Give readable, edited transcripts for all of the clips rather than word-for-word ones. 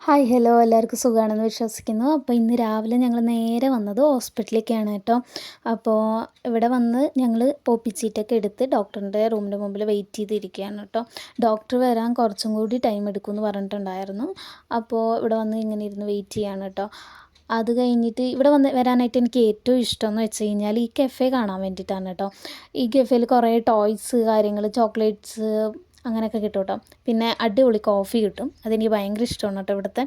Hi hello എല്ലാവർക്കും സുഖമാണെന്ന് വിശ്വസിക്കുന്നു. അപ്പോൾ ഇന്ന് രാവിലെ ഞങ്ങൾ നേരെ വന്നത് ഹോസ്പിറ്റലിലേക്കാണ് കേട്ടോ. അപ്പോൾ ഇവിടെ വന്ന് ഞങ്ങൾ ഒ പി ചീട്ടൊക്കെ എടുത്ത് ഡോക്ടറിൻ്റെ റൂമിൻ്റെ മുമ്പിൽ വെയിറ്റ് ചെയ്തിരിക്കുകയാണ് കേട്ടോ. ഡോക്ടർ വരാൻ കുറച്ചും കൂടി ടൈം എടുക്കുമെന്ന് പറഞ്ഞിട്ടുണ്ടായിരുന്നു. അപ്പോൾ ഇവിടെ വന്ന് ഇങ്ങനെ ഇരുന്ന് വെയിറ്റ് ചെയ്യാണ് കേട്ടോ. അത് കഴിഞ്ഞിട്ട് ഇവിടെ വരാനായിട്ട് എനിക്ക് ഏറ്റവും ഇഷ്ടമെന്ന് വെച്ച് കഴിഞ്ഞാൽ ഈ കഫേ കാണാൻ വേണ്ടിയിട്ടാണ് കേട്ടോ. ഈ കഫേയിൽ കുറേ ടോയ്സ് കാര്യങ്ങൾ ചോക്ലേറ്റ്സ് അങ്ങനെയൊക്കെ കിട്ടും കേട്ടോ. പിന്നെ അടിപൊളി കോഫി കിട്ടും. അതെനിക്ക് ഭയങ്കര ഇഷ്ടമാണ് കേട്ടോ ഇവിടുത്തെ.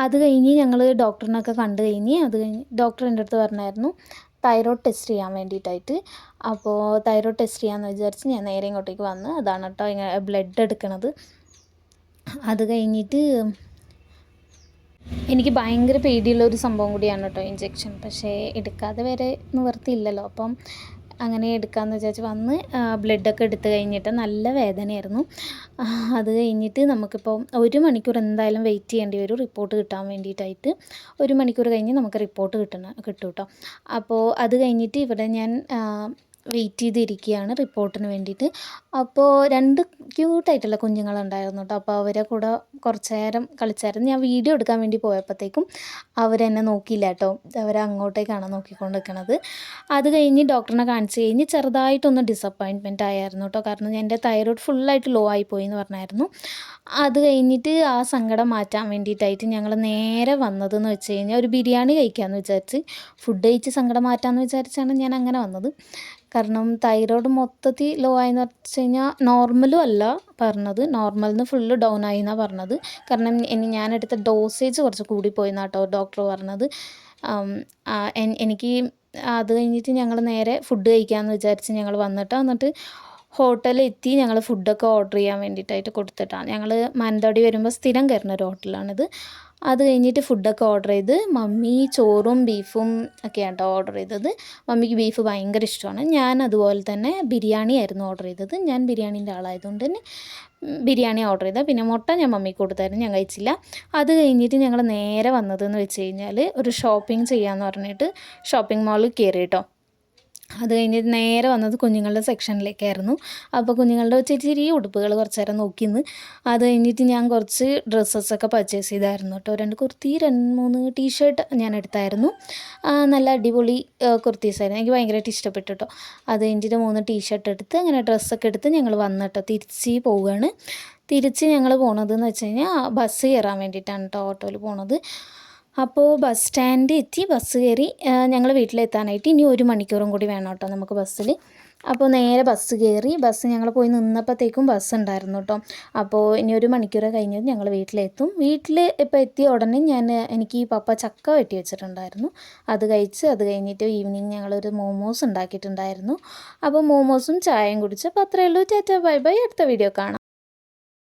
അത് കഴിഞ്ഞ് ഞങ്ങൾ ഡോക്ടറിനൊക്കെ കണ്ടു കഴിഞ്ഞ് അത് കഴിഞ്ഞ് ഡോക്ടർ എൻ്റെ അടുത്ത് പറഞ്ഞായിരുന്നു തൈറോയ്ഡ് ടെസ്റ്റ് ചെയ്യാൻ വേണ്ടിയിട്ടായിട്ട്. അപ്പോൾ തൈറോയ്ഡ് ടെസ്റ്റ് ചെയ്യാമെന്ന് വിചാരിച്ച് ഞാൻ നേരെ ഇങ്ങോട്ടേക്ക് വന്ന് അതാണ് കേട്ടോ ഇങ്ങനെ ബ്ലഡ് എടുക്കണത്. അത് കഴിഞ്ഞിട്ട് എനിക്ക് ഭയങ്കര പേടിയുള്ളൊരു സംഭവം കൂടിയാണ് കേട്ടോ ഇഞ്ചെക്ഷൻ. പക്ഷേ എടുക്കാതെ വരെ നിവർത്തിയില്ലല്ലോ. അപ്പം അങ്ങനെ എടുക്കാമെന്ന് വിചാരിച്ച് വന്ന് ബ്ലഡൊക്കെ എടുത്ത് കഴിഞ്ഞിട്ട് നല്ല വേദനയായിരുന്നു. അത് കഴിഞ്ഞിട്ട് നമുക്കിപ്പോൾ 1 മണിക്കൂർ എന്തായാലും വെയിറ്റ് ചെയ്യേണ്ടി വരും റിപ്പോർട്ട് കിട്ടാൻ വേണ്ടിയിട്ടായിട്ട്. 1 മണിക്കൂർ കഴിഞ്ഞ് നമുക്ക് റിപ്പോർട്ട് കിട്ടും കേട്ടോ. അപ്പോൾ അത് കഴിഞ്ഞിട്ട് ഇവിടെ ഞാൻ വെയിറ്റ് ചെയ്തിരിക്കുകയാണ് റിപ്പോർട്ടിന് വേണ്ടിയിട്ട്. അപ്പോൾ 2 ക്യൂട്ടായിട്ടുള്ള കുഞ്ഞുങ്ങളുണ്ടായിരുന്നു കേട്ടോ. അപ്പോൾ അവരെ കൂടെ കുറച്ച് നേരം കളിച്ചായിരുന്നു. ഞാൻ വീഡിയോ എടുക്കാൻ വേണ്ടി പോയപ്പോഴത്തേക്കും അവരെന്നെ നോക്കിയില്ല കേട്ടോ. അവരങ്ങോട്ടേക്കാണ് നോക്കിക്കൊണ്ട് നിൽക്കുന്നത്. അത് കഴിഞ്ഞ് ഡോക്ടറിനെ കാണിച്ച് കഴിഞ്ഞ് ചെറുതായിട്ടൊന്ന് ഡിസപ്പോയിൻറ്റ്മെൻറ്റ് ആയിരുന്നു കേട്ടോ. കാരണം എൻ്റെ തൈറോയ്ഡ് ഫുള്ളായിട്ട് ലോ ആയിപ്പോയി എന്ന് പറഞ്ഞായിരുന്നു. അത് കഴിഞ്ഞിട്ട് ആ സങ്കടം മാറ്റാൻ വേണ്ടിയിട്ടായിട്ട് ഞങ്ങൾ നേരെ വന്നതെന്ന് വെച്ച് കഴിഞ്ഞാൽ ഒരു ബിരിയാണി കഴിക്കാമെന്ന് വിചാരിച്ച് ഫുഡ് കഴിച്ച് സങ്കടം മാറ്റാമെന്ന് വിചാരിച്ചാണ് ഞാൻ അങ്ങനെ വന്നത്. കാരണം തൈറോയ്ഡ് മൊത്തത്തിൽ ലോ ആയെന്ന് വെച്ച് കഴിഞ്ഞാൽ നോർമലും അല്ല പറഞ്ഞത്, നോർമലിൽ നിന്ന് ഫുള്ള് ഡൗൺ ആയി എന്നാണ് പറഞ്ഞത്. കാരണം ഞാനെടുത്ത ഡോസേജ് കുറച്ച് കൂടിപ്പോയി എന്നാണ് കേട്ടോ ഡോക്ടർ പറഞ്ഞത്. എനിക്ക് അത് കഴിഞ്ഞിട്ട് ഞങ്ങൾ നേരെ ഫുഡ് കഴിക്കാമെന്ന് വിചാരിച്ച് ഞങ്ങൾ എന്നിട്ട് ഹോട്ടലിൽ എത്തി. ഞങ്ങൾ ഫുഡൊക്കെ ഓർഡർ ചെയ്യാൻ വേണ്ടിയിട്ടായിട്ട് കൊടുത്തിട്ടാണ്. ഞങ്ങൾ മാനന്തവാടി വരുമ്പോൾ സ്ഥിരം കയറുന്ന ഒരു ഹോട്ടലാണിത്. അത് കഴിഞ്ഞിട്ട് ഫുഡൊക്കെ ഓർഡർ ചെയ്ത് മമ്മി ചോറും ബീഫും ഒക്കെയാണ് കേട്ടോ ഓർഡർ ചെയ്തത്. മമ്മിക്ക് ബീഫ് ഭയങ്കര ഇഷ്ടമാണ്. ഞാൻ അതുപോലെ തന്നെ ബിരിയാണി ആയിരുന്നു ഓർഡർ ചെയ്തത്. ഞാൻ ബിരിയാണീൻ്റെ ആളായതുകൊണ്ട് തന്നെ ബിരിയാണി ഓർഡർ ചെയ്തത്. പിന്നെ മുട്ട ഞാൻ മമ്മിക്ക് കൊടുത്തായിരുന്നു, ഞാൻ കഴിച്ചില്ല. അത് കഴിഞ്ഞിട്ട് ഞങ്ങൾ നേരെ വന്നതെന്ന് വെച്ച് കഴിഞ്ഞാൽ ഒരു ഷോപ്പിംഗ് ചെയ്യാമെന്ന് പറഞ്ഞിട്ട് ഷോപ്പിംഗ് മാളിൽ കയറി കേട്ടോ. അത് കഴിഞ്ഞിട്ട് നേരെ വന്നത് കുഞ്ഞുങ്ങളുടെ സെക്ഷനിലേക്കായിരുന്നു. അപ്പോൾ കുഞ്ഞുങ്ങളുടെ ചെറിയ ഉടുപ്പുകൾ കുറച്ച് നേരം നോക്കിന്ന്. അത് കഴിഞ്ഞിട്ട് ഞാൻ കുറച്ച് ഡ്രസ്സസൊക്കെ പർച്ചേസ് ചെയ്തായിരുന്നു കേട്ടോ. 2 കുർത്തി 2-3 ടീഷർട്ട് ഞാൻ എടുത്തായിരുന്നു. നല്ല അടിപൊളി കുർത്തീസായിരുന്നു, എനിക്ക് ഭയങ്കരമായിട്ട് ഇഷ്ടപ്പെട്ടു കേട്ടോ. അത് കഴിഞ്ഞിട്ട് 3 ടീഷർട്ട് എടുത്ത് അങ്ങനെ ഡ്രസ്സൊക്കെ എടുത്ത് ഞങ്ങൾ വന്നിട്ടോ തിരിച്ച് പോവുകയാണ്. തിരിച്ച് ഞങ്ങൾ പോണതെന്ന് വെച്ച് കഴിഞ്ഞാൽ ബസ് കയറാൻ വേണ്ടിയിട്ടാണ് കേട്ടോ ഓട്ടോയിൽ പോണത്. അപ്പോൾ ബസ് സ്റ്റാൻഡ് എത്തി, ബസ് കയറി. ഞങ്ങൾ വീട്ടിലെത്താനായിട്ട് ഇനി 1 മണിക്കൂറും കൂടി വേണം കേട്ടോ നമുക്ക് ബസ്സിൽ. അപ്പോൾ നേരെ ബസ് കയറി. ബസ് ഞങ്ങൾ പോയി നിന്നപ്പോഴത്തേക്കും ബസ് ഉണ്ടായിരുന്നു കേട്ടോ. അപ്പോൾ ഇനി 1 മണിക്കൂർ കഴിഞ്ഞത് ഞങ്ങൾ വീട്ടിലെത്തും. വീട്ടിൽ ഇപ്പോൾ എത്തിയ ഉടനെ എനിക്ക് പപ്പ ചക്ക വെട്ടി വെച്ചിട്ടുണ്ടായിരുന്നു. അത് കഴിച്ച് അത് കഴിഞ്ഞിട്ട് ഈവനിങ് ഞങ്ങളൊരു മോമോസ് ഉണ്ടാക്കിയിട്ടുണ്ടായിരുന്നു. അപ്പോൾ മോമോസും ചായയും കുടിച്ച് അപ്പോൾ അത്രയേ ഉള്ളൂ. ടാറ്റാ ബൈ ബൈ, അടുത്ത വീഡിയോ കാണാം.